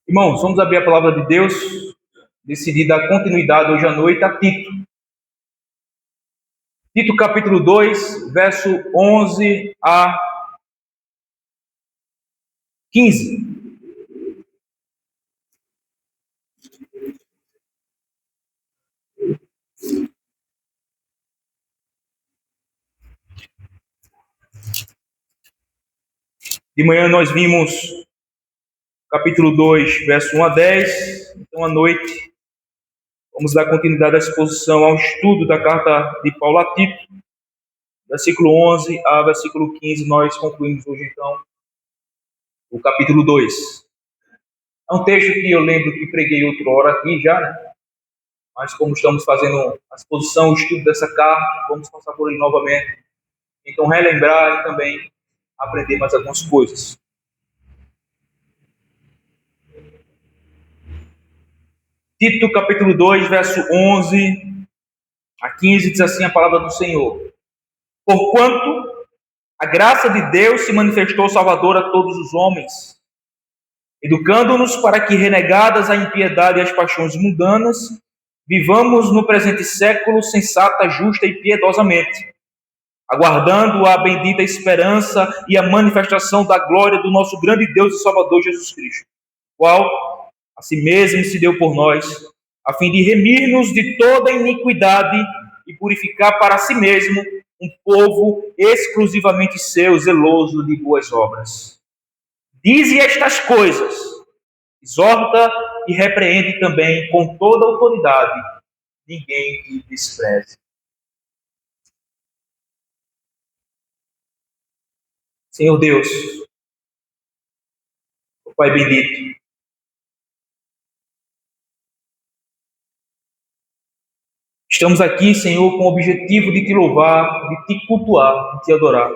Irmãos, vamos abrir a palavra de Deus. Decidi dar continuidade hoje à noite a Tito. Tito capítulo 2, verso 11 a 15. De manhã nós vimos capítulo 2, verso 1 a 10. Então, à noite, vamos dar continuidade à exposição ao estudo da carta de Paulo a Tito, versículo 11 a versículo 15. Nós concluímos hoje, então, o capítulo 2. É um texto que eu lembro que preguei outra hora aqui já, né? Mas como estamos fazendo a exposição, o estudo dessa carta, vamos passar por ele novamente. Então, relembrar e também aprender mais algumas coisas. Tito, capítulo 2, verso 11 a 15, diz assim a palavra do Senhor. Porquanto a graça de Deus se manifestou salvadora a todos os homens, educando-nos para que, renegadas a impiedade e as paixões mundanas, vivamos no presente século sensata, justa e piedosamente, aguardando a bendita esperança e a manifestação da glória do nosso grande Deus e Salvador Jesus Cristo, qual a si mesmo se deu por nós, a fim de remir-nos de toda iniquidade e purificar para si mesmo um povo exclusivamente seu, zeloso de boas obras. Dize estas coisas, exorta e repreende também com toda autoridade, ninguém que despreze. Senhor Deus, o Pai bendito, estamos aqui, Senhor, com o objetivo de te louvar, de te cultuar, de te adorar.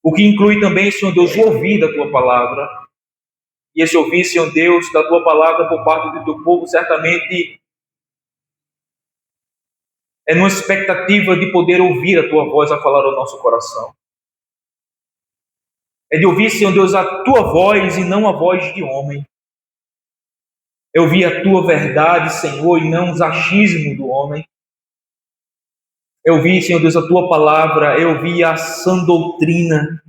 O que inclui também, Senhor Deus, o ouvir da tua palavra. E esse ouvir, Senhor Deus, da tua palavra por parte do teu povo, certamente é numa expectativa de poder ouvir a tua voz a falar ao nosso coração. É de ouvir, Senhor Deus, a tua voz e não a voz de homem. É ouvir a tua verdade, Senhor, e não os achismos do homem. É ouvir, Senhor Deus, a tua palavra, é ouvir a sã doutrina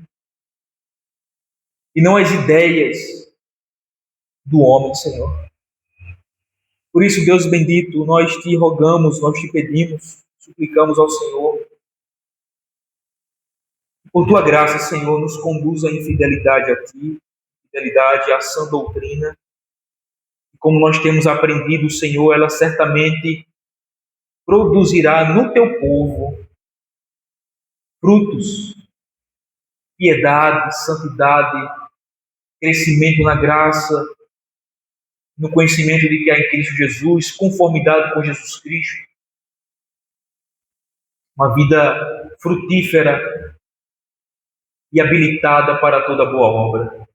e não as ideias do homem, Senhor. Por isso, Deus bendito, nós te rogamos, nós te pedimos, suplicamos ao Senhor. Por tua graça, Senhor, nos conduza em fidelidade a ti, fidelidade à sã doutrina. E como nós temos aprendido, Senhor, ela certamente produzirá no teu povo frutos, piedade, santidade, crescimento na graça, no conhecimento de que há em Cristo Jesus, conformidade com Jesus Cristo. Uma vida frutífera e habilitada para toda boa obra.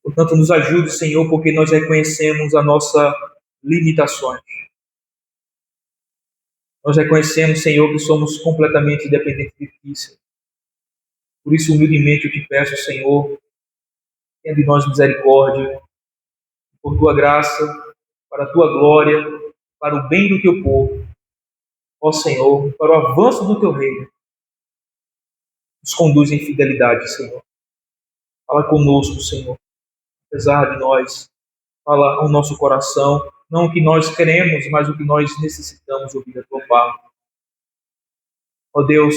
Portanto, nos ajude, Senhor, porque nós reconhecemos as nossas limitações. Nós reconhecemos, Senhor, que somos completamente dependentes de ti, Senhor. Por isso, humildemente, eu te peço, Senhor, tenha de nós misericórdia, por tua graça, para a tua glória, para o bem do teu povo. Ó Senhor, para o avanço do teu reino. Nos conduz em fidelidade, Senhor. Fala conosco, Senhor. Apesar de nós, fala ao nosso coração, não o que nós queremos, mas o que nós necessitamos ouvir da tua parte. Ó Deus,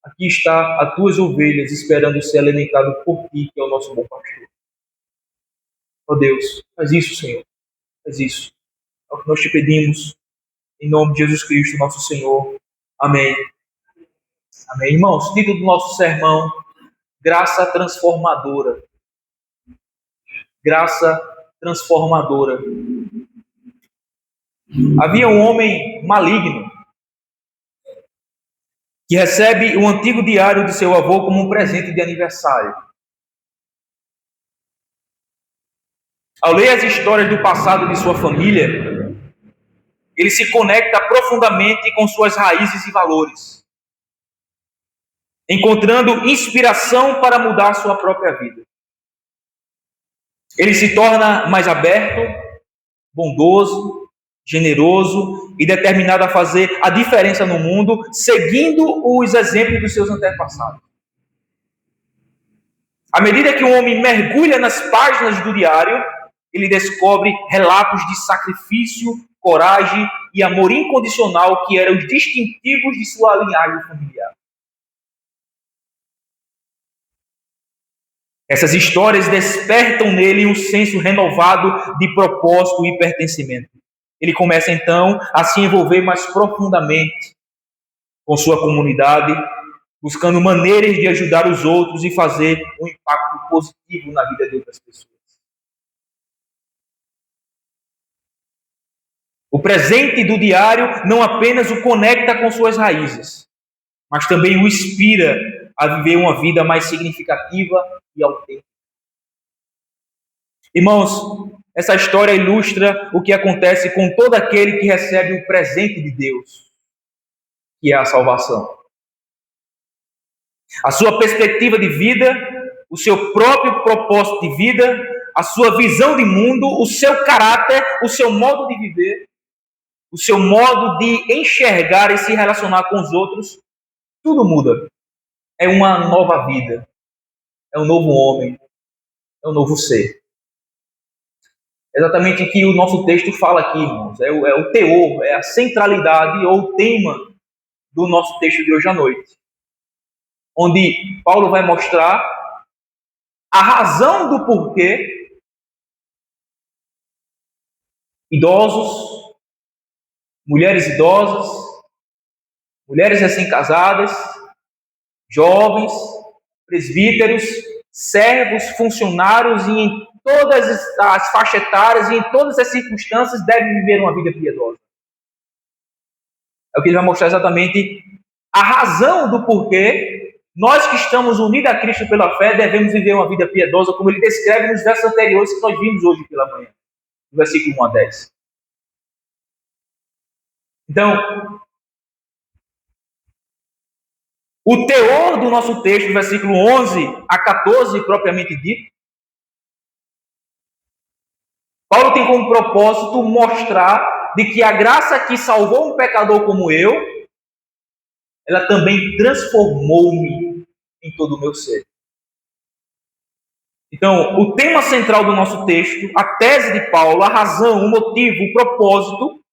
aqui está as tuas ovelhas esperando ser alimentado por ti, que é o nosso bom pastor. Ó Deus, faz isso, Senhor. Faz isso. É o que nós te pedimos, em nome de Jesus Cristo, nosso Senhor. Amém. Amém. Irmãos, título do nosso sermão, Graça Transformadora. Graça Transformadora. Havia um homem maligno que recebe o antigo diário de seu avô como um presente de aniversário. Ao ler as histórias do passado de sua família, ele se conecta profundamente com suas raízes e valores, encontrando inspiração para mudar sua própria vida. Ele se torna mais aberto, bondoso, generoso e determinado a fazer a diferença no mundo, seguindo os exemplos dos seus antepassados. À medida que o homem mergulha nas páginas do diário, ele descobre relatos de sacrifício, coragem e amor incondicional que eram os distintivos de sua linhagem familiar. Essas histórias despertam nele um senso renovado de propósito e pertencimento. Ele começa então a se envolver mais profundamente com sua comunidade, buscando maneiras de ajudar os outros e fazer um impacto positivo na vida de outras pessoas. O presente do diário não apenas o conecta com suas raízes, mas também o inspira a viver uma vida mais significativa e autêntica. Irmãos, essa história ilustra o que acontece com todo aquele que recebe o presente de Deus, que é a salvação. A sua perspectiva de vida, o seu próprio propósito de vida, a sua visão de mundo, o seu caráter, o seu modo de viver, o seu modo de enxergar e se relacionar com os outros, tudo muda. É uma nova vida, é um novo homem, é um novo ser. Exatamente o que o nosso texto fala aqui, irmãos. É o teor, é a centralidade ou o tema do nosso texto de hoje à noite. Onde Paulo vai mostrar a razão do porquê idosos, mulheres idosas, mulheres recém-casadas, jovens, presbíteros, servos, funcionários e em todas as faixas etárias e em todas as circunstâncias devem viver uma vida piedosa. É o que ele vai mostrar exatamente a razão do porquê nós que estamos unidos a Cristo pela fé devemos viver uma vida piedosa, como ele descreve nos versos anteriores que nós vimos hoje pela manhã, no versículo 1 a 10. Então, o teor do nosso texto, versículo 11 a 14, propriamente dito, Paulo tem como propósito mostrar de que a graça que salvou um pecador como eu, ela também transformou-me em todo o meu ser. Então, o tema central do nosso texto, a tese de Paulo, a razão, o motivo, o propósito,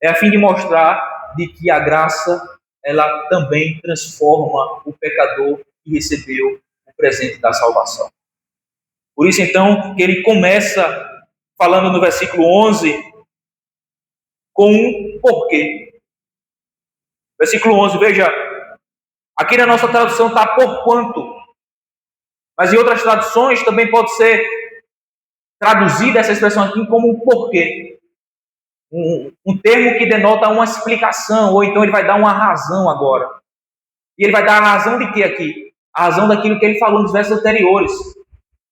é a fim de mostrar de que a graça, ela também transforma o pecador que recebeu o presente da salvação. Por isso, então, que ele começa falando no versículo 11 com um porquê. Versículo 11, veja, aqui na nossa tradução está por quanto, mas em outras traduções também pode ser traduzida essa expressão aqui como um porquê. Um termo que denota uma explicação, ou então ele vai dar uma razão agora. E ele vai dar a razão de quê aqui? A razão daquilo que ele falou nos versos anteriores.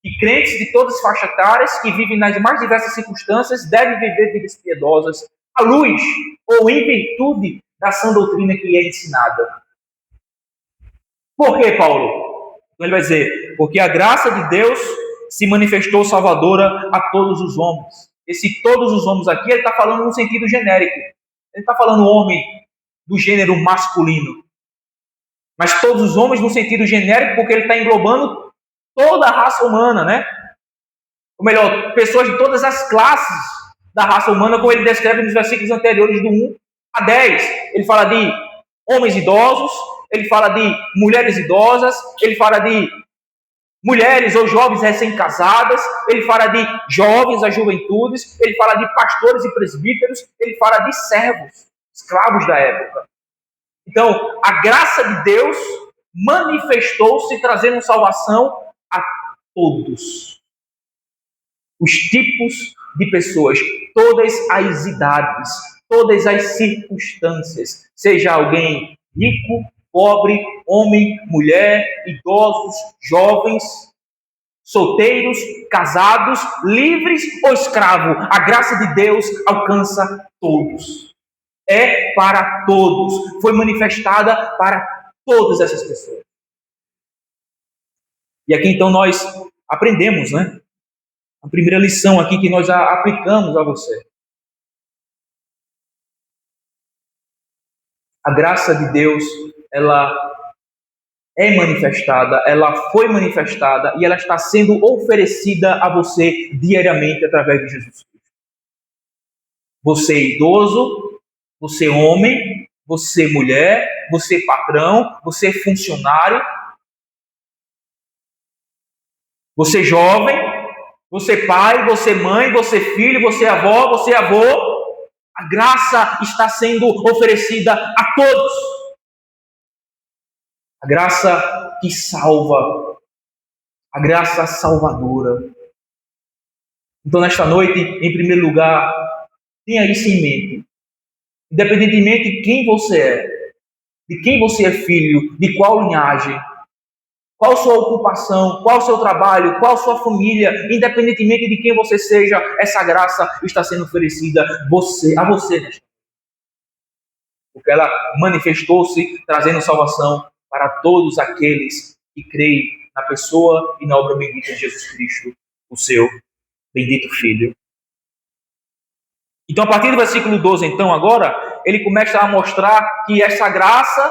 Que crentes de todas as faixas etárias, que vivem nas mais diversas circunstâncias, devem viver vidas piedosas, à luz ou em virtude da sã doutrina que lhe é ensinada. Por que, Paulo? Então ele vai dizer, porque a graça de Deus se manifestou salvadora a todos os homens. Esse todos os homens aqui, ele está falando no sentido genérico. Ele está falando homem do gênero masculino. Mas todos os homens no sentido genérico, porque ele está englobando toda a raça humana, né? Ou melhor, pessoas de todas as classes da raça humana, como ele descreve nos versículos anteriores do 1 a 10. Ele fala de homens idosos, ele fala de mulheres idosas, ele fala de mulheres ou jovens recém-casadas, ele fala de jovens, as juventudes, ele fala de pastores e presbíteros, ele fala de servos, escravos da época. Então, a graça de Deus manifestou-se trazendo salvação a todos os tipos de pessoas, todas as idades, todas as circunstâncias, seja alguém rico, pobre, homem, mulher, idosos, jovens, solteiros, casados, livres ou escravos. A graça de Deus alcança todos. É para todos. Foi manifestada para todas essas pessoas. E aqui então nós aprendemos, né? A primeira lição aqui que nós aplicamos a você. A graça de Deus, ela é manifestada, ela foi manifestada e ela está sendo oferecida a você diariamente através de Jesus Cristo. Você idoso, você homem, você mulher, você patrão, você funcionário, você jovem, você pai, você mãe, você filho, você avó, você avô. A graça está sendo oferecida a todos. A graça que salva. A graça salvadora. Então, nesta noite, em primeiro lugar, tenha isso em mente. Independentemente de quem você é, de quem você é filho, de qual linhagem, qual sua ocupação, qual seu trabalho, qual sua família, independentemente de quem você seja, essa graça está sendo oferecida a você. Porque ela manifestou-se trazendo salvação para todos aqueles que creem na pessoa e na obra bendita de Jesus Cristo, o seu bendito Filho. Então, a partir do versículo 12, então, agora, ele começa a mostrar que essa graça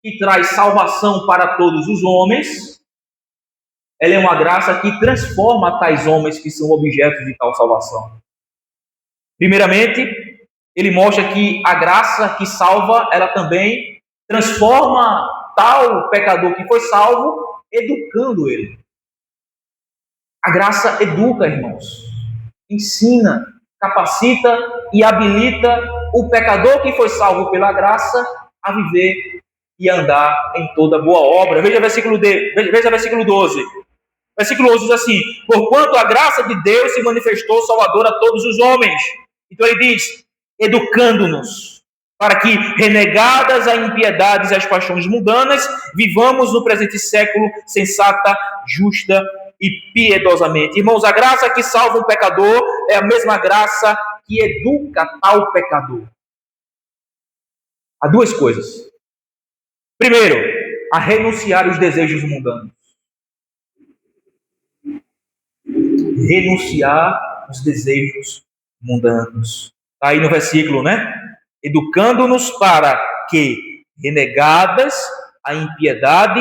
que traz salvação para todos os homens, ela é uma graça que transforma tais homens que são objetos de tal salvação. Primeiramente, ele mostra que a graça que salva, ela também transforma tal pecador que foi salvo, educando ele. A graça educa, irmãos. Ensina, capacita e habilita o pecador que foi salvo pela graça a viver e andar em toda boa obra. Veja o versículo 12. Versículo 11 diz assim: porquanto a graça de Deus se manifestou salvadora a todos os homens. Então ele diz, educando-nos, para que, renegadas a impiedades e as paixões mundanas, vivamos no presente século sensata, justa e piedosamente. Irmãos, a graça que salva um pecador é a mesma graça que educa tal pecador. Há duas coisas. Primeiro, a renunciar aos desejos mundanos. Renunciar aos desejos mundanos. Está aí no versículo, né? Educando-nos para que, renegadas a impiedade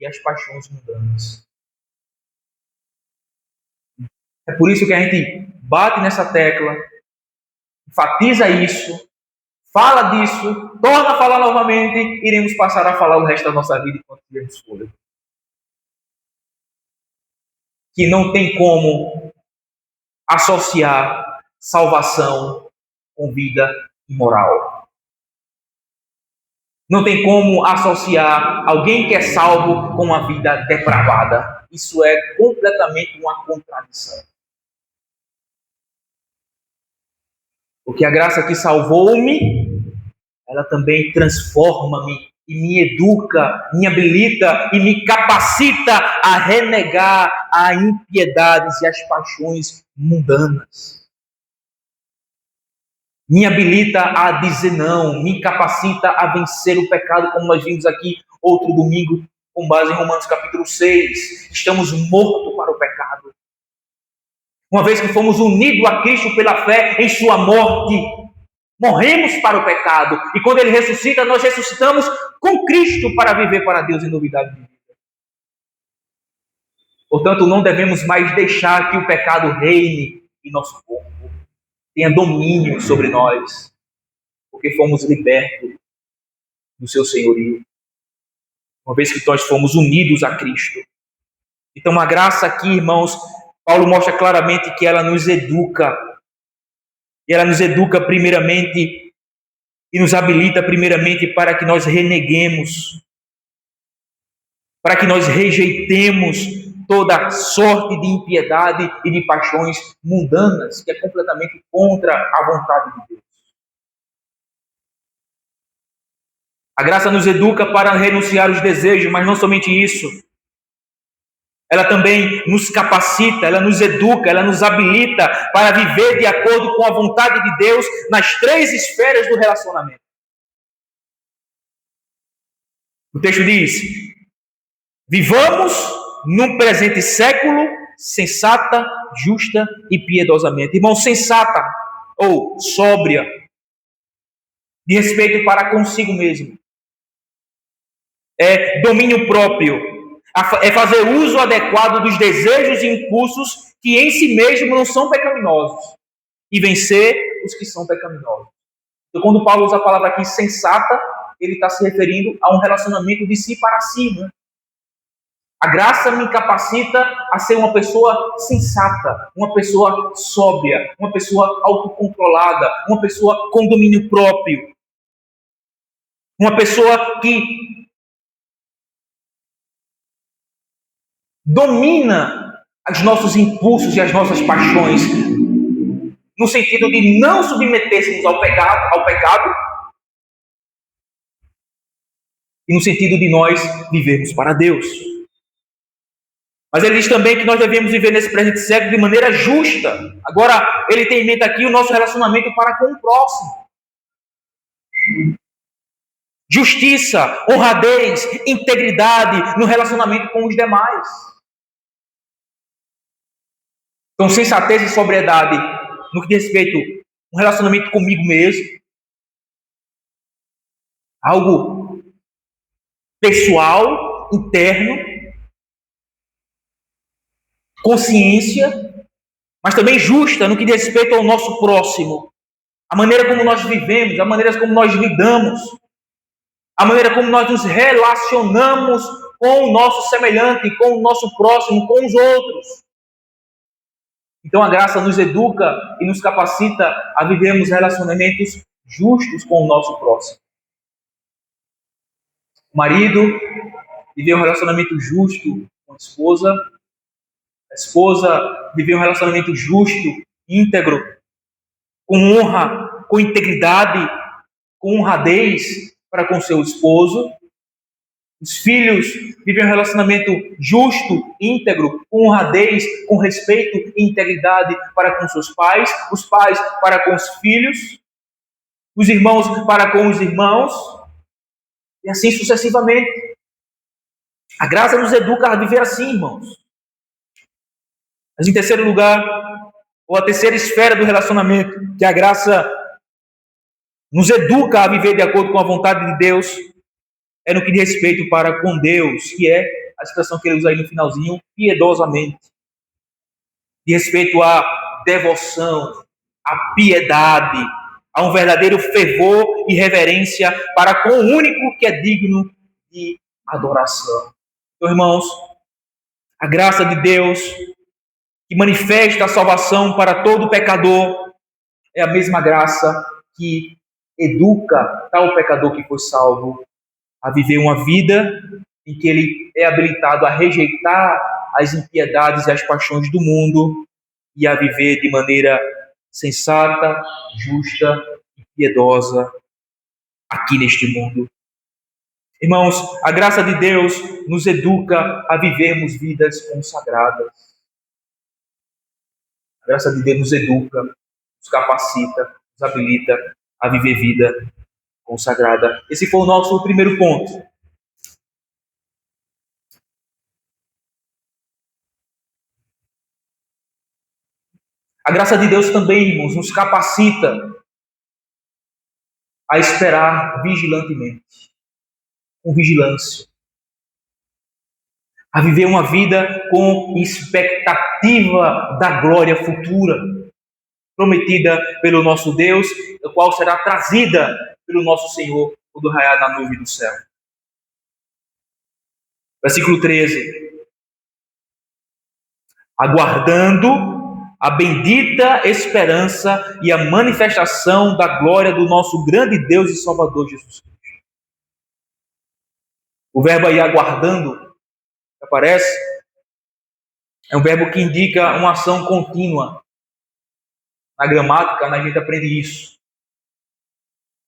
e as paixões mundanas. É por isso que a gente bate nessa tecla, enfatiza isso, fala disso, torna a falar novamente, iremos passar a falar o resto da nossa vida enquanto tivermos fôlego. Que não tem como associar salvação com vida imoral. Não tem como associar alguém que é salvo com uma vida depravada. Isso é completamente uma contradição. Porque a graça que salvou-me, ela também transforma-me e me educa, me habilita e me capacita a renegar as impiedades e as paixões mundanas. Me habilita a dizer não, me capacita a vencer o pecado, como nós vimos aqui outro domingo, com base em Romanos capítulo 6. Estamos mortos para o pecado. Uma vez que fomos unidos a Cristo pela fé em sua morte, morremos para o pecado. E quando Ele ressuscita, nós ressuscitamos com Cristo para viver para Deus em novidade de vida. Portanto, não devemos mais deixar que o pecado reine em nosso corpo, tenha domínio sobre nós, porque fomos libertos do seu senhorio, uma vez que nós fomos unidos a Cristo. Então, a graça aqui, irmãos, Paulo mostra claramente que ela nos educa, e ela nos educa primeiramente, e nos habilita primeiramente para que nós reneguemos, para que nós rejeitemos toda sorte de impiedade e de paixões mundanas, que é completamente contra a vontade de Deus. A graça nos educa para renunciar aos desejos, mas não somente isso. Ela também nos capacita, ela nos educa, ela nos habilita para viver de acordo com a vontade de Deus nas três esferas do relacionamento. O texto diz: vivamos no presente século sensata, justa e piedosamente. Irmão, sensata ou sóbria, de respeito para consigo mesmo. É domínio próprio, é fazer uso adequado dos desejos e impulsos que em si mesmo não são pecaminosos e vencer os que são pecaminosos. Então, quando Paulo usa a palavra aqui sensata, ele está se referindo a um relacionamento de si para si, né? A graça me capacita a ser uma pessoa sensata, uma pessoa sóbria, uma pessoa autocontrolada, uma pessoa com domínio próprio, uma pessoa que domina os nossos impulsos e as nossas paixões, no sentido de não submeter-nos ao pecado, e no sentido de nós vivermos para Deus. Mas ele diz também que nós devemos viver nesse presente século de maneira justa. Agora, ele tem em mente aqui o nosso relacionamento para com o próximo. Justiça, honradez, integridade no relacionamento com os demais. Então, sensatez e sobriedade no que diz respeito a um relacionamento comigo mesmo. Algo pessoal, interno. Consciência, mas também justa no que diz respeito ao nosso próximo. A maneira como nós vivemos, a maneira como nós lidamos, a maneira como nós nos relacionamos com o nosso semelhante, com o nosso próximo, com os outros. Então a graça nos educa e nos capacita a vivermos relacionamentos justos com o nosso próximo. O marido viver um relacionamento justo com a esposa viver um relacionamento justo, íntegro, com honra, com integridade, com honradez para com seu esposo. Os filhos vivem um relacionamento justo, íntegro, com honradez, com respeito e integridade para com seus pais. Os pais para com os filhos. Os irmãos para com os irmãos. E assim sucessivamente. A graça nos educa a viver assim, irmãos. Mas em terceiro lugar, ou a terceira esfera do relacionamento, que a graça nos educa a viver de acordo com a vontade de Deus, é no que diz respeito para com Deus, que é a expressão que ele usa aí no finalzinho, piedosamente. De respeito à devoção, à piedade, a um verdadeiro fervor e reverência para com o único que é digno de adoração. Então, irmãos, a graça de Deus que manifesta a salvação para todo pecador, é a mesma graça que educa tal pecador que foi salvo a viver uma vida em que ele é habilitado a rejeitar as impiedades e as paixões do mundo e a viver de maneira sensata, justa e piedosa aqui neste mundo. Irmãos, a graça de Deus nos educa a vivermos vidas consagradas. A graça de Deus nos educa, nos capacita, nos habilita a viver vida consagrada. Esse foi o nosso primeiro ponto. A graça de Deus também, irmãos, nos capacita a esperar vigilantemente, com vigilância. A viver uma vida com expectativa da glória futura, prometida pelo nosso Deus, a qual será trazida pelo nosso Senhor quando raiar na nuvem do céu. Versículo 13. Aguardando a bendita esperança e a manifestação da glória do nosso grande Deus e Salvador Jesus Cristo. O verbo aí aguardando, que aparece, é um verbo que indica uma ação contínua. Na gramática, a gente aprende isso.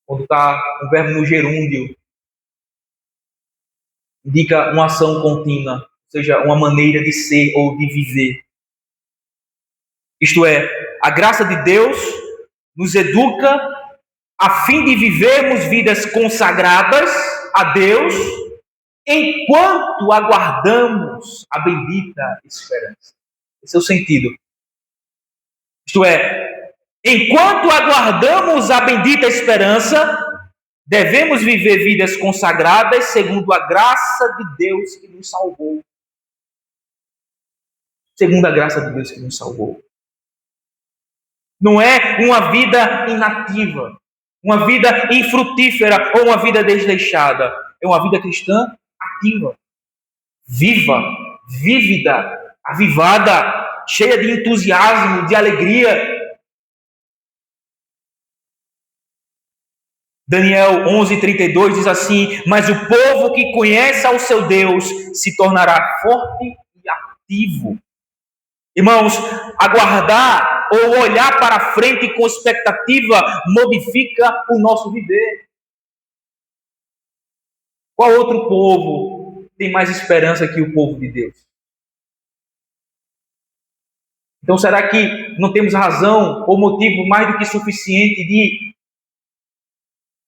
Quando está um verbo no gerúndio, indica uma ação contínua, ou seja, uma maneira de ser ou de viver. Isto é, a graça de Deus nos educa a fim de vivermos vidas consagradas a Deus enquanto aguardamos a bendita esperança. Esse é o sentido. Isto é, enquanto aguardamos a bendita esperança, devemos viver vidas consagradas segundo a graça de Deus que nos salvou. Segundo a graça de Deus que nos salvou. Não é uma vida inativa, uma vida infrutífera ou uma vida desleixada. É uma vida cristã ativa, viva, vívida, avivada, cheia de entusiasmo, de alegria. Daniel 11:32 diz assim: mas o povo que conhece ao seu Deus se tornará forte e ativo. Irmãos, aguardar ou olhar para frente com expectativa modifica o nosso viver. Qual outro povo tem mais esperança que o povo de Deus? Então, será que não temos razão ou motivo mais do que suficiente de,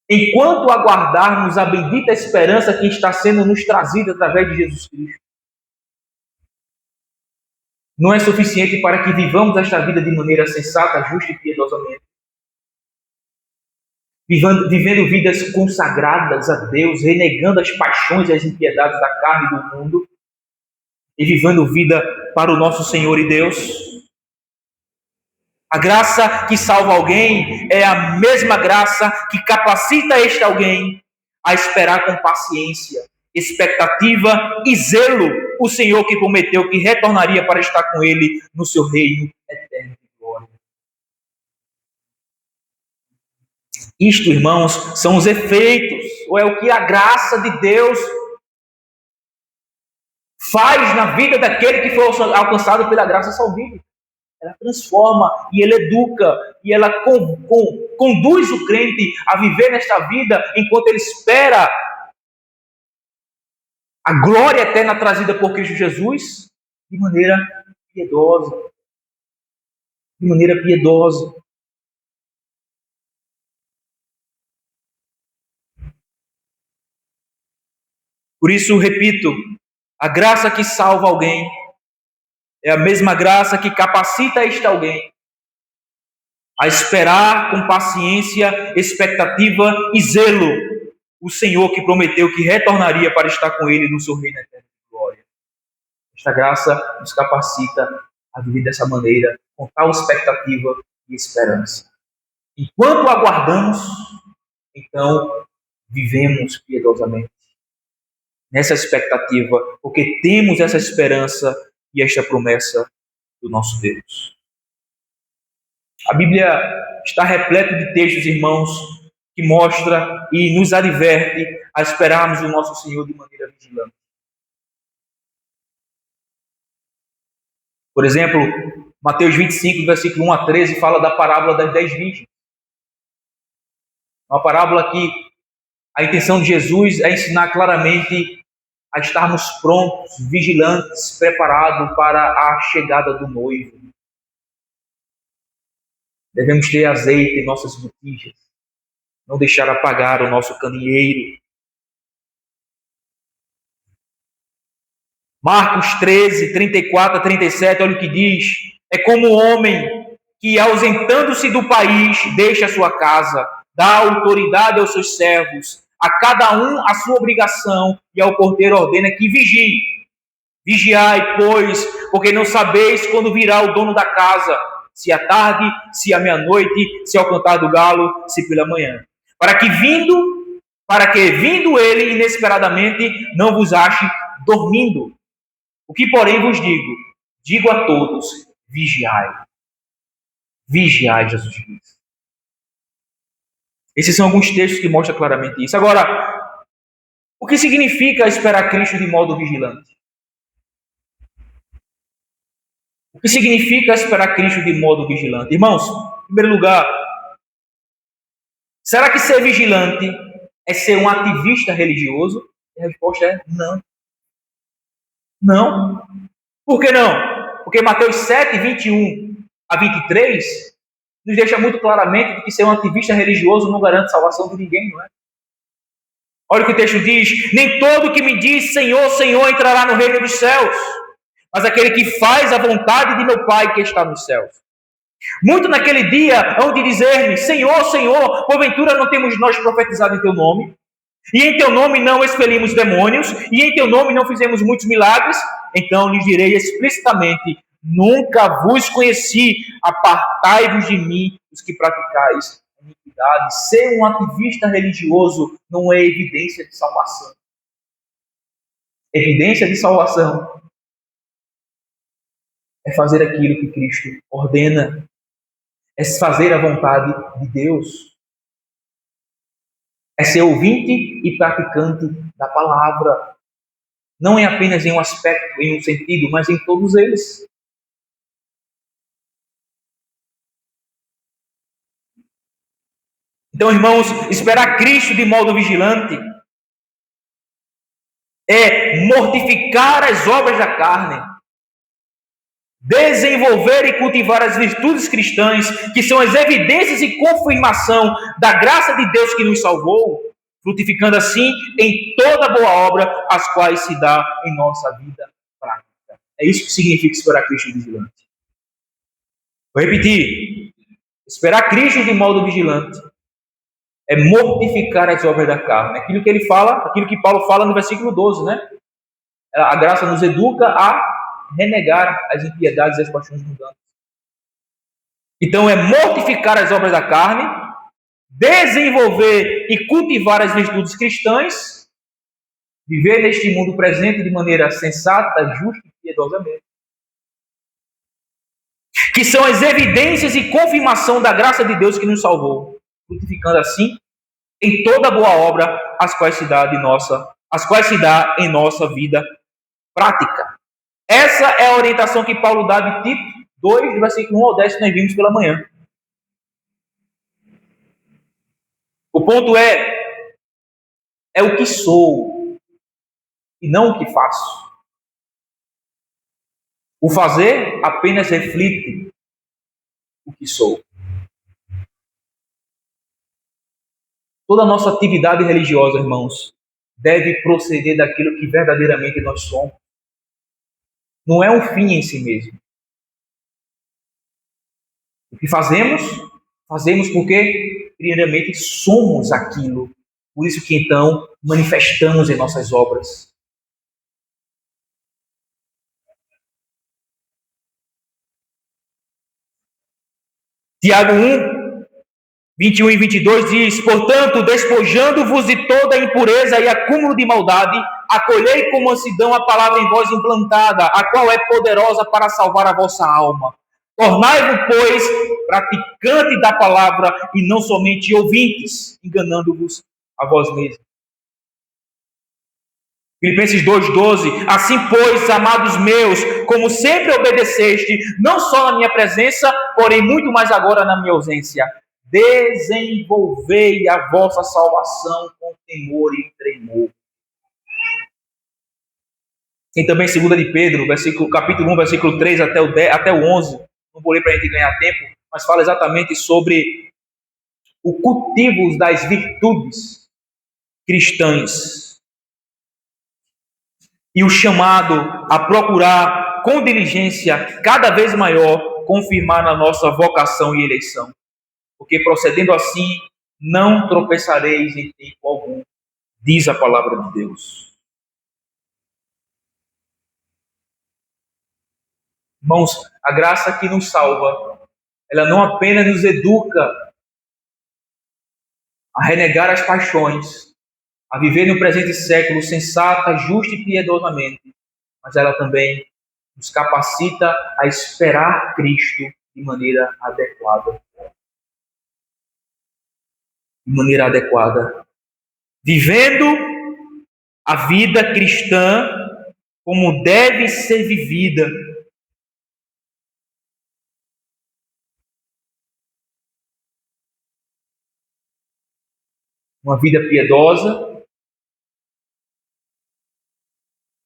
enquanto aguardarmos a bendita esperança que está sendo nos trazida através de Jesus Cristo, não é suficiente para que vivamos esta vida de maneira sensata, justa e piedosamente? Vivendo vidas consagradas a Deus, renegando as paixões e as impiedades da carne e do mundo, e vivendo vida para o nosso Senhor e Deus. A graça que salva alguém é a mesma graça que capacita este alguém a esperar com paciência, expectativa e zelo o Senhor que prometeu que retornaria para estar com ele no seu reino eterno de glória. Isto, irmãos, são os efeitos, ou é o que a graça de Deus faz na vida daquele que foi alcançado pela graça salvífica. Ela transforma e ela educa e ela conduz o crente a viver nesta vida enquanto ele espera a glória eterna trazida por Cristo Jesus de maneira piedosa. De maneira piedosa. Por isso, repito, a graça que salva alguém é a mesma graça que capacita este alguém a esperar com paciência, expectativa e zelo o Senhor que prometeu que retornaria para estar com ele no seu reino eterno de glória. Esta graça nos capacita a viver dessa maneira, com tal expectativa e esperança. Enquanto aguardamos, então vivemos piedosamente nessa expectativa, porque temos essa esperança e esta promessa do nosso Deus. A Bíblia está repleta de textos, irmãos, que mostra e nos adverte a esperarmos o nosso Senhor de maneira vigilante. Por exemplo, Mateus 25, versículo 1 a 13, fala da parábola das 10 virgens. Uma parábola que a intenção de Jesus é ensinar claramente a estarmos prontos, vigilantes, preparados para a chegada do noivo. Devemos ter azeite em nossas botijas, não deixar apagar o nosso candeeiro. Marcos 13, 34 a 37, olha o que diz. É como um homem que, ausentando-se do país, deixa a sua casa, dá autoridade aos seus servos, a cada um a sua obrigação, e ao porteiro ordena que vigie. Vigiai, pois, porque não sabeis quando virá o dono da casa, se à tarde, se à meia-noite, se ao cantar do galo, se pela manhã. Para que vindo ele inesperadamente, não vos ache dormindo. O que, porém, vos digo a todos, vigiai. Vigiai, Jesus diz. Esses são alguns textos que mostram claramente isso. Agora, o que significa esperar Cristo de modo vigilante? O que significa esperar Cristo de modo vigilante? Irmãos, em primeiro lugar, será que ser vigilante é ser um ativista religioso? E a resposta é não. Não. Por que não? Porque Mateus 7, 21 a 23 nos deixa muito claramente que ser um ativista religioso não garante salvação de ninguém, não é? Olha o que o texto diz: nem todo que me diz Senhor, Senhor entrará no reino dos céus, mas aquele que faz a vontade de meu Pai que está nos céus. Muito naquele dia hão de dizer-me: Senhor, Senhor, porventura não temos nós profetizado em teu nome? E em teu nome não expelimos demônios? E em teu nome não fizemos muitos milagres? Então lhes direi explicitamente: nunca vos conheci, apartai-vos de mim, os que praticais iniquidade. Ser um ativista religioso não é evidência de salvação. Evidência de salvação é fazer aquilo que Cristo ordena, é fazer a vontade de Deus, é ser ouvinte e praticante da palavra, não é apenas em um aspecto, em um sentido, mas em todos eles. Então, irmãos, esperar Cristo de modo vigilante é mortificar as obras da carne, desenvolver e cultivar as virtudes cristãs, que são as evidências e confirmação da graça de Deus que nos salvou, frutificando assim em toda boa obra, as quais se dá em nossa vida prática. É isso que significa esperar Cristo vigilante. Vou repetir. Esperar Cristo de modo vigilante é mortificar as obras da carne. Aquilo que ele fala, aquilo que Paulo fala no versículo 12, né? A graça nos educa a renegar as impiedades e as paixões mundanas. Então é mortificar as obras da carne, desenvolver e cultivar as virtudes cristãs, viver neste mundo presente de maneira sensata, justa e piedosamente. Que são as evidências e confirmação da graça de Deus que nos salvou, frutificando assim em toda boa obra, as quais se dá em nossa vida prática. Essa é a orientação que Paulo dá de Tito 2, versículo 1 ao 10, que nós vimos pela manhã. O ponto é o que sou e não o que faço. O fazer apenas reflete o que sou. Toda a nossa atividade religiosa, irmãos, deve proceder daquilo que verdadeiramente nós somos. Não é um fim em si mesmo. O que fazemos porque, primeiramente, somos aquilo. Por isso que, então, manifestamos em nossas obras. Tiago 1, 21 e 22 diz: portanto, despojando-vos de toda impureza e acúmulo de maldade, acolhei com mansidão a palavra em vós implantada, a qual é poderosa para salvar a vossa alma. Tornai-vos, pois, praticantes da palavra e não somente ouvintes, enganando-vos a vós mesmos. Filipenses 2,12: assim, pois, amados meus, como sempre obedeceste, não só na minha presença, porém muito mais agora na minha ausência, desenvolvei a vossa salvação com temor e tremor. Tem também 2 de Pedro, capítulo 1, versículo 3 até o 11, não vou ler para a gente ganhar tempo, mas fala exatamente sobre o cultivo das virtudes cristãs e o chamado a procurar com diligência cada vez maior confirmar na nossa vocação e eleição. Porque procedendo assim, não tropeçareis em tempo algum, diz a palavra de Deus. Irmãos, a graça que nos salva, ela não apenas nos educa a renegar as paixões, a viver no presente século sensata, justa e piedosamente, mas ela também nos capacita a esperar Cristo de maneira adequada. Vivendo a vida cristã como deve ser vivida. Uma vida piedosa,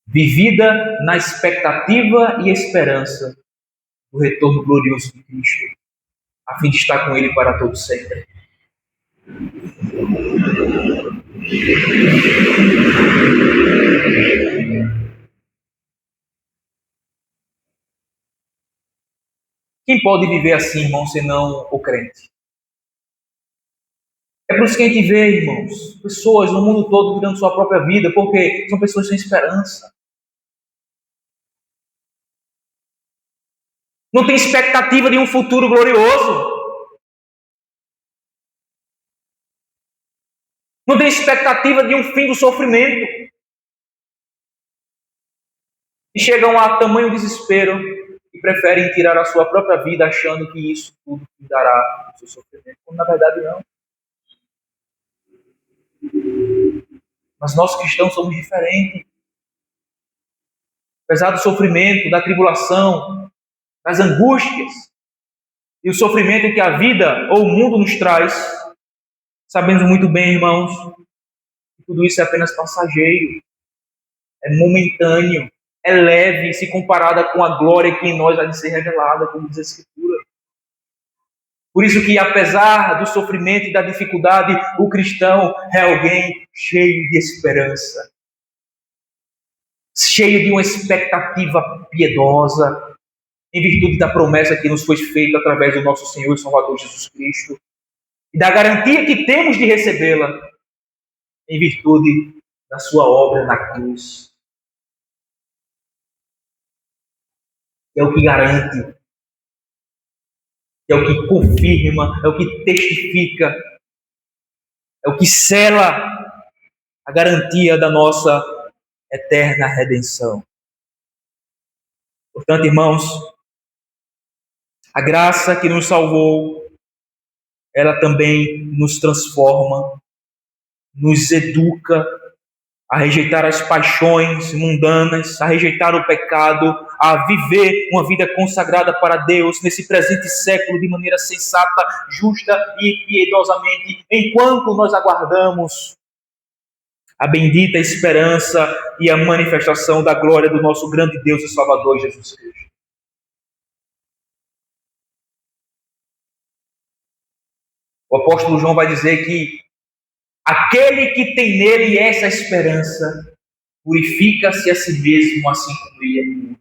vivida na expectativa e esperança do retorno glorioso de Cristo, a fim de estar com Ele para todo sempre. Quem pode viver assim, irmão, senão o crente? É por isso que a gente vê, irmãos, pessoas no mundo todo vivendo sua própria vida, porque são pessoas sem esperança. Não tem expectativa de um futuro glorioso. Não tem expectativa de um fim do sofrimento. E chegam a tamanho desespero e preferem tirar a sua própria vida achando que isso tudo dará o seu sofrimento. Quando na verdade não. Mas nós cristãos somos diferentes. Apesar do sofrimento, da tribulação, das angústias e o sofrimento que a vida ou o mundo nos traz, sabemos muito bem, irmãos, que tudo isso é apenas passageiro, é momentâneo, é leve se comparada com a glória que em nós vai ser revelada, como diz a Escritura. Por isso que, apesar do sofrimento e da dificuldade, o cristão é alguém cheio de esperança, cheio de uma expectativa piedosa, em virtude da promessa que nos foi feita através do nosso Senhor e Salvador Jesus Cristo, e da garantia que temos de recebê-la, em virtude da sua obra na cruz. É o que garante, é o que confirma, é o que testifica, é o que sela a garantia da nossa eterna redenção. Portanto, irmãos, a graça que nos salvou, ela também nos transforma, nos educa a rejeitar as paixões mundanas, a rejeitar o pecado, a viver uma vida consagrada para Deus nesse presente século de maneira sensata, justa e piedosamente, enquanto nós aguardamos a bendita esperança e a manifestação da glória do nosso grande Deus e Salvador Jesus Cristo. O apóstolo João vai dizer que aquele que tem nele essa esperança purifica-se a si mesmo, assim como ele é puro.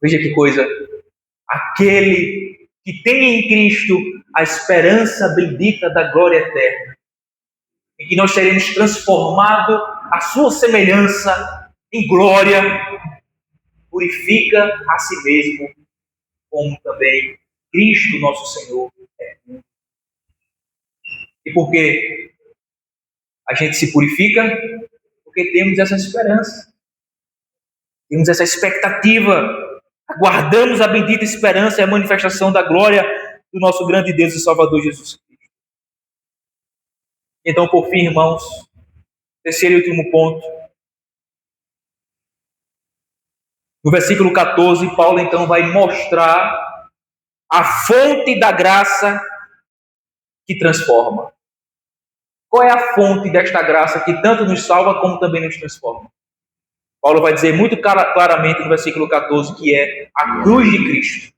Veja que coisa. Aquele que tem em Cristo a esperança bendita da glória eterna, em que nós seremos transformados à sua semelhança em glória, purifica a si mesmo, como também Cristo nosso Senhor é puro. E por que a gente se purifica? Porque temos essa esperança. Temos essa expectativa. Aguardamos a bendita esperança e a manifestação da glória do nosso grande Deus e Salvador Jesus Cristo. Então, por fim, irmãos, terceiro e último ponto. No versículo 14, Paulo então vai mostrar a fonte da graça que transforma. Qual é a fonte desta graça que tanto nos salva como também nos transforma? Paulo vai dizer muito claramente no versículo 14 que é a cruz de Cristo.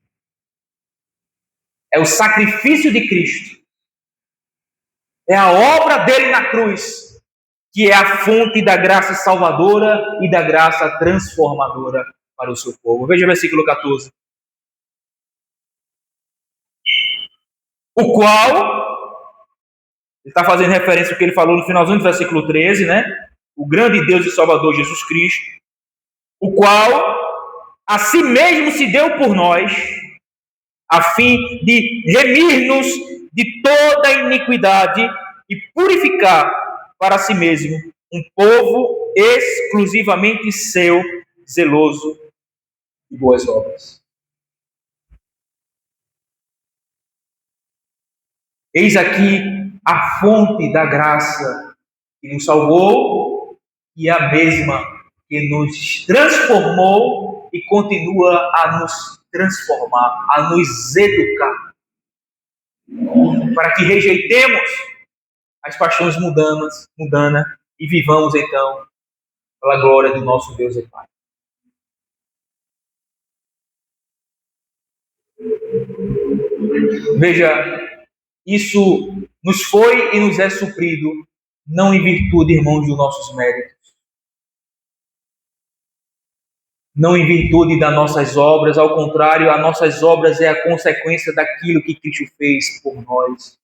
É o sacrifício de Cristo. É a obra dele na cruz que é a fonte da graça salvadora e da graça transformadora para o seu povo. Veja o versículo 14. O qual... ele está fazendo referência ao que ele falou no finalzinho do versículo 13, né? O grande Deus e Salvador Jesus Cristo, o qual a si mesmo se deu por nós, a fim de remir-nos de toda iniquidade e purificar para si mesmo um povo exclusivamente seu, zeloso de boas obras. Eis aqui a fonte da graça que nos salvou e a mesma que nos transformou e continua a nos transformar, a nos educar, para que rejeitemos as paixões mundanas e vivamos então pela glória do nosso Deus e Pai. Veja, isso nos foi e nos é suprido, não em virtude, irmãos, dos nossos méritos, não em virtude das nossas obras, ao contrário, as nossas obras é a consequência daquilo que Cristo fez por nós.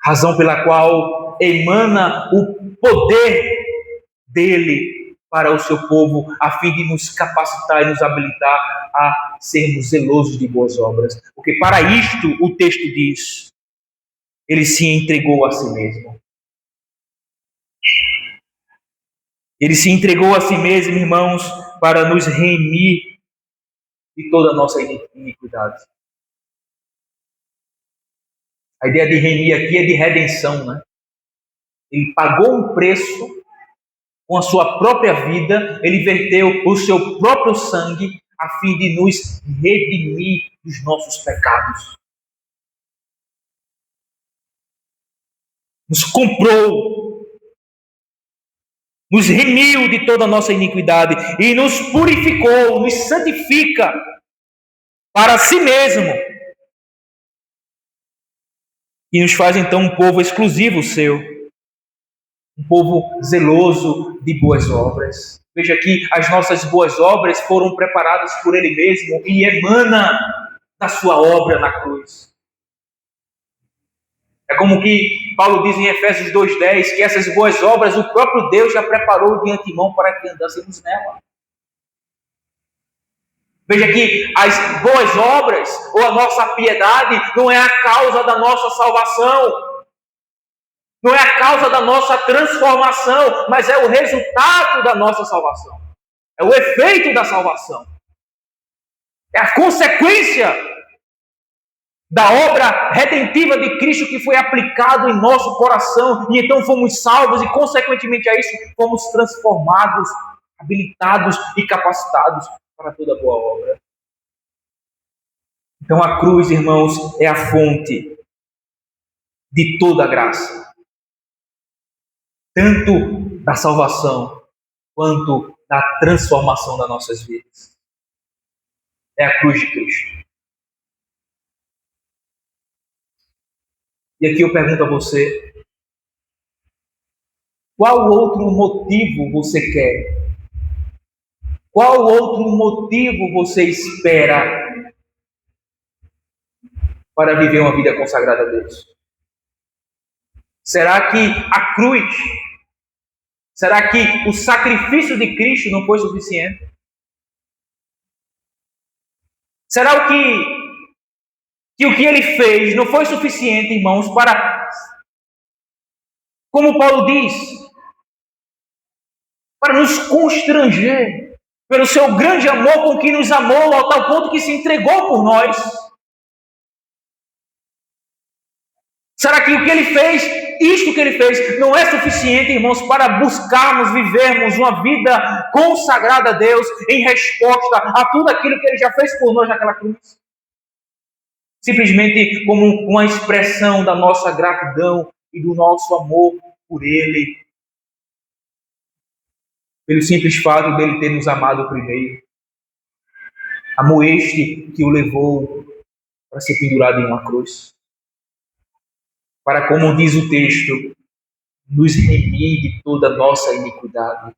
Razão pela qual emana o poder dele para o seu povo, a fim de nos capacitar e nos habilitar a sermos zelosos de boas obras. Porque para isto, o texto diz, ele se entregou a si mesmo. Ele se entregou a si mesmo, irmãos, para nos remir de toda a nossa iniquidade. A ideia de remir aqui é de redenção, né? Ele pagou um preço com a sua própria vida, ele verteu o seu próprio sangue a fim de nos redimir dos nossos pecados. Nos comprou, nos remiu de toda a nossa iniquidade e nos purificou, nos santifica para si mesmo. E nos faz então um povo exclusivo seu, um povo zeloso de boas obras. Veja que as nossas boas obras foram preparadas por Ele mesmo e emana da sua obra na cruz. É como que Paulo diz em Efésios 2,10, que essas boas obras o próprio Deus já preparou de antemão para que andássemos nela. Veja que as boas obras ou a nossa piedade não é a causa da nossa salvação, não é a causa da nossa transformação, mas é o resultado da nossa salvação. É o efeito da salvação. É a consequência da obra redentiva de Cristo que foi aplicado em nosso coração, e então fomos salvos e, consequentemente a isso, fomos transformados, habilitados e capacitados para toda boa obra. Então a cruz, irmãos, é a fonte de toda a graça, tanto da salvação quanto da transformação das nossas vidas. É a cruz de Cristo. E aqui eu pergunto a você, qual outro motivo você quer? Qual outro motivo você espera para viver uma vida consagrada a Deus? Será que a cruz, será que o sacrifício de Cristo não foi suficiente? Será que o que ele fez não foi suficiente, irmãos, para, como Paulo diz, para nos constranger pelo seu grande amor com que nos amou ao tal ponto que se entregou por nós? Será que o que ele fez, isto que ele fez, não é suficiente, irmãos, para buscarmos vivermos uma vida consagrada a Deus em resposta a tudo aquilo que ele já fez por nós naquela cruz? Simplesmente como uma expressão da nossa gratidão e do nosso amor por Ele. Pelo simples fato dele ter nos amado primeiro. Amor este que o levou para ser pendurado em uma cruz. Para, como diz o texto, nos remir de toda a nossa iniquidade.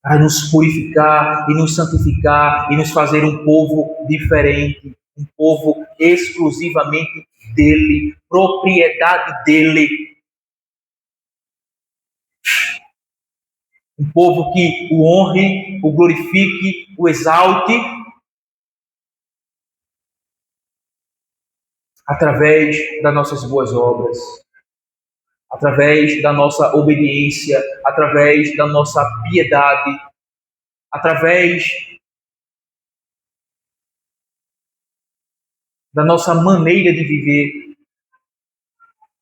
Para nos purificar e nos santificar e nos fazer um povo diferente, um povo exclusivamente dele, propriedade dele. Um povo que o honre, o glorifique, o exalte, através das nossas boas obras, através da nossa obediência, através da nossa piedade, através da nossa maneira de viver,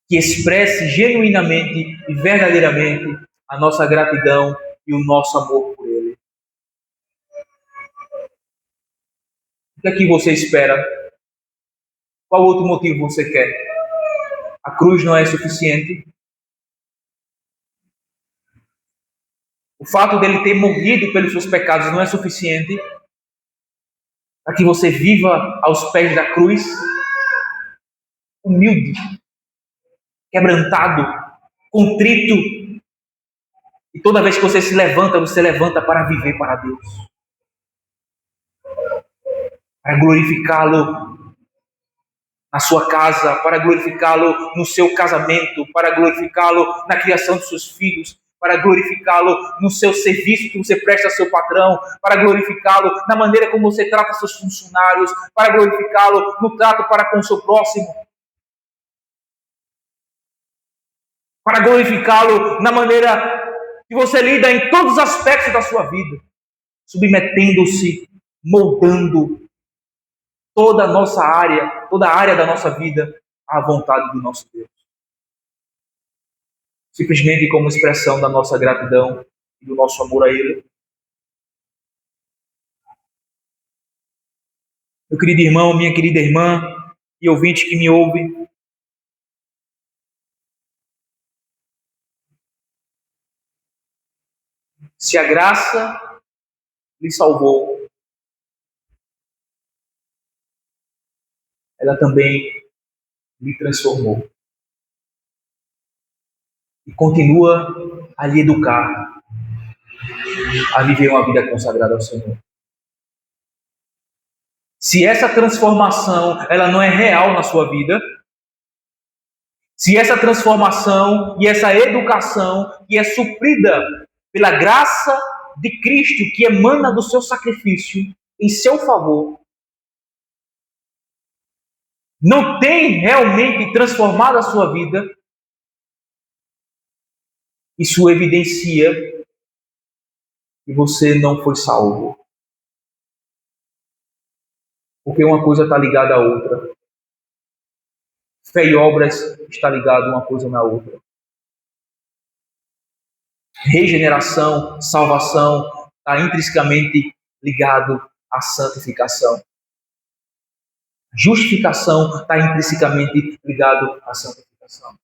que expresse genuinamente e verdadeiramente a nossa gratidão e o nosso amor por Ele. O que é que você espera? Qual outro motivo você quer? A cruz não é suficiente? O fato dele ter morrido pelos seus pecados não é suficiente para que você viva aos pés da cruz, humilde, quebrantado, contrito. E toda vez que você se levanta para viver para Deus, para glorificá-lo na sua casa, para glorificá-lo no seu casamento, para glorificá-lo na criação dos seus filhos, para glorificá-lo no seu serviço que você presta ao seu patrão, para glorificá-lo na maneira como você trata seus funcionários, para glorificá-lo no trato para com o seu próximo, para glorificá-lo na maneira que você lida em todos os aspectos da sua vida, submetendo-se, moldando toda a área da nossa vida à vontade do nosso Deus. Simplesmente como expressão da nossa gratidão e do nosso amor a Ele. Meu querido irmão, minha querida irmã e ouvinte que me ouve, se a graça lhe salvou, ela também lhe transformou. E continua a lhe educar a viver uma vida consagrada ao Senhor. Se essa transformação ela não é real na sua vida, se essa transformação e essa educação que é suprida pela graça de Cristo que emana do seu sacrifício em seu favor, não tem realmente transformado a sua vida, isso evidencia que você não foi salvo. Porque uma coisa está ligada à outra. Fé e obras está ligado uma coisa na outra. Regeneração, salvação está intrinsecamente ligado à santificação. Justificação está intrinsecamente ligado à santificação.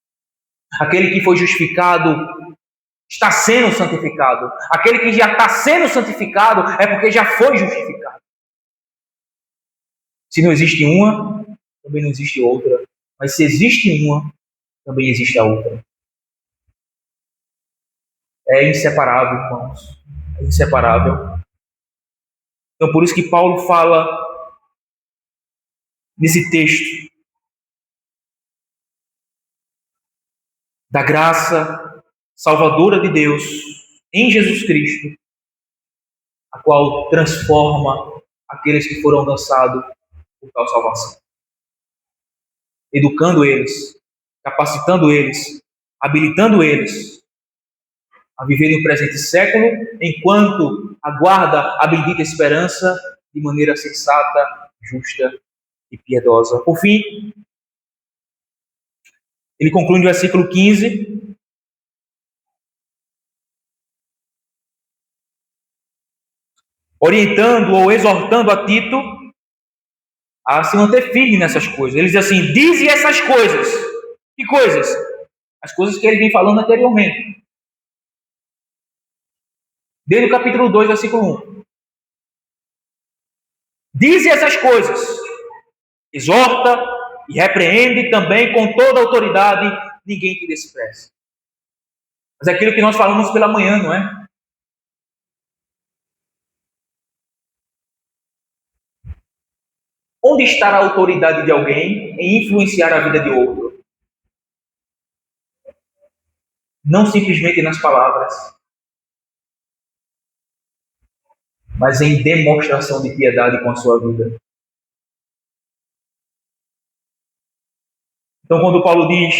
Aquele que foi justificado está sendo santificado. Aquele que já está sendo santificado é porque já foi justificado. Se não existe uma, também não existe outra. Mas se existe uma, também existe a outra. É inseparável, irmãos. É inseparável. Então, por isso que Paulo fala nesse texto da graça salvadora de Deus em Jesus Cristo, a qual transforma aqueles que foram alcançados por tal salvação. Educando eles, capacitando eles, habilitando eles a viver no presente século, enquanto aguarda a bendita esperança de maneira sensata, justa e piedosa. Por fim, ele conclui no versículo 15, orientando ou exortando a Tito a se manter firme nessas coisas. Ele diz assim: dize essas coisas. Que coisas? As coisas que ele vem falando anteriormente. Desde o capítulo 2, versículo 1. Dize essas coisas. Exorta e repreende também com toda a autoridade, ninguém te despreze. Mas é aquilo que nós falamos pela manhã, não é? Onde está a autoridade de alguém em influenciar a vida de outro? Não simplesmente nas palavras, mas em demonstração de piedade com a sua vida. Então, quando Paulo diz,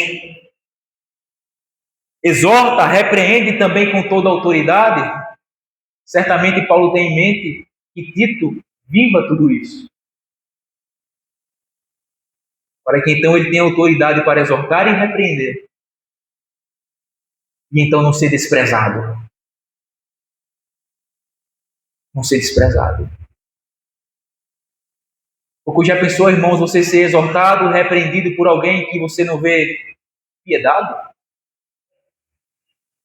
exorta, repreende também com toda a autoridade, certamente Paulo tem em mente que Tito viva tudo isso. Para que então ele tenha autoridade para exortar e repreender. E então não ser desprezado. Não ser desprezado. Porque já pensou, irmãos, você ser exortado, repreendido por alguém que você não vê piedade?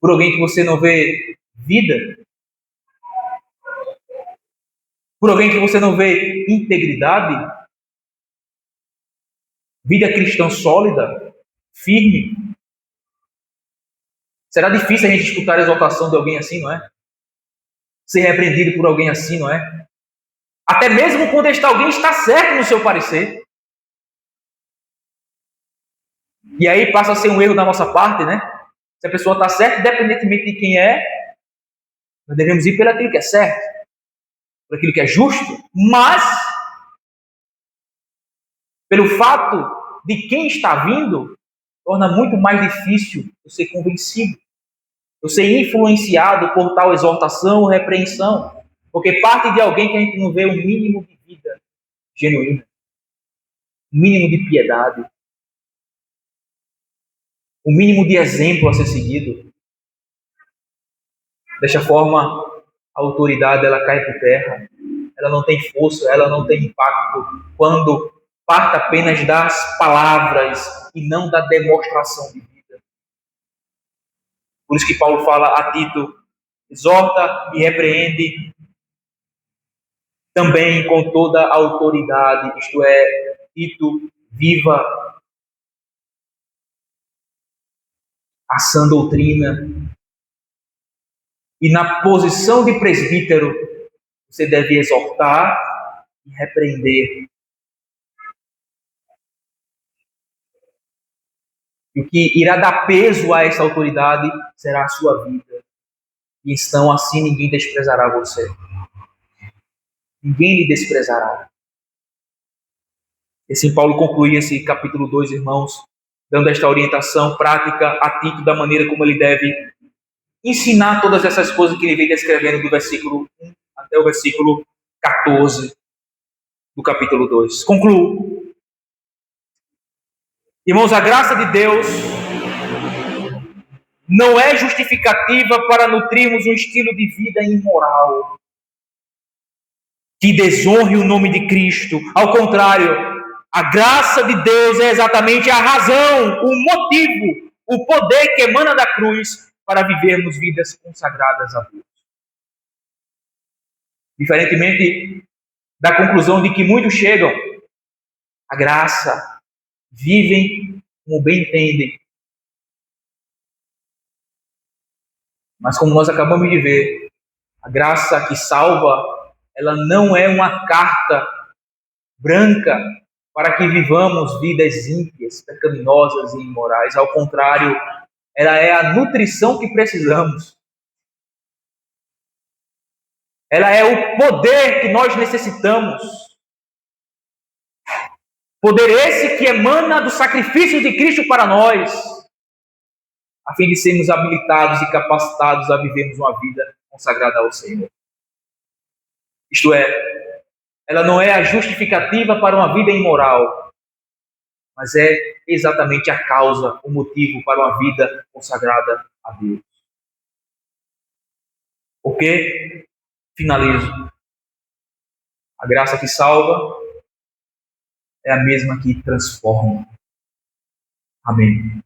Por alguém que você não vê vida? Por alguém que você não vê integridade? Vida cristã sólida? Firme? Será difícil a gente escutar a exortação de alguém assim, não é? Ser repreendido por alguém assim, não é? Até mesmo quando alguém está certo no seu parecer. E aí passa a ser um erro da nossa parte, né? Se a pessoa está certa, independentemente de quem é, nós devemos ir pelo aquilo que é certo, por aquilo que é justo, mas pelo fato de quem está vindo, torna muito mais difícil eu ser convencido, eu ser influenciado por tal exortação ou repreensão, porque parte de alguém que a gente não vê o mínimo de vida genuína, o mínimo de piedade, o mínimo de exemplo a ser seguido. Desta forma, a autoridade ela cai por terra, ela não tem força, ela não tem impacto quando parte apenas das palavras e não da demonstração de vida. Por isso que Paulo fala a Tito, exorta e repreende também com toda a autoridade, isto é, Tito, viva a sã doutrina. E na posição de presbítero, você deve exortar e repreender. E o que irá dar peso a essa autoridade será a sua vida. E então assim ninguém desprezará você. Ninguém lhe desprezará. E assim Paulo conclui esse capítulo 2, irmãos, dando esta orientação prática a Tito da maneira como ele deve ensinar todas essas coisas que ele vem descrevendo do versículo 1 até o versículo 14 do capítulo 2. Concluo. Irmãos, a graça de Deus não é justificativa para nutrirmos um estilo de vida imoral que desonre o nome de Cristo. Ao contrário, a graça de Deus é exatamente a razão, o motivo, o poder que emana da cruz para vivermos vidas consagradas a Deus. Diferentemente da conclusão de que muitos chegam, a graça, vivem como bem entendem. Mas como nós acabamos de ver, a graça que salva, ela não é uma carta branca para que vivamos vidas ímpias, pecaminosas e imorais. Ao contrário, ela é a nutrição que precisamos. Ela é o poder que nós necessitamos. Poder esse que emana do sacrifício de Cristo para nós, a fim de sermos habilitados e capacitados a vivermos uma vida consagrada ao Senhor. Isto é, ela não é a justificativa para uma vida imoral, mas é exatamente a causa, o motivo para uma vida consagrada a Deus. Porque, finalizo, a graça que salva é a mesma que transforma. Amém.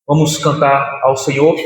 Vamos cantar ao Senhor.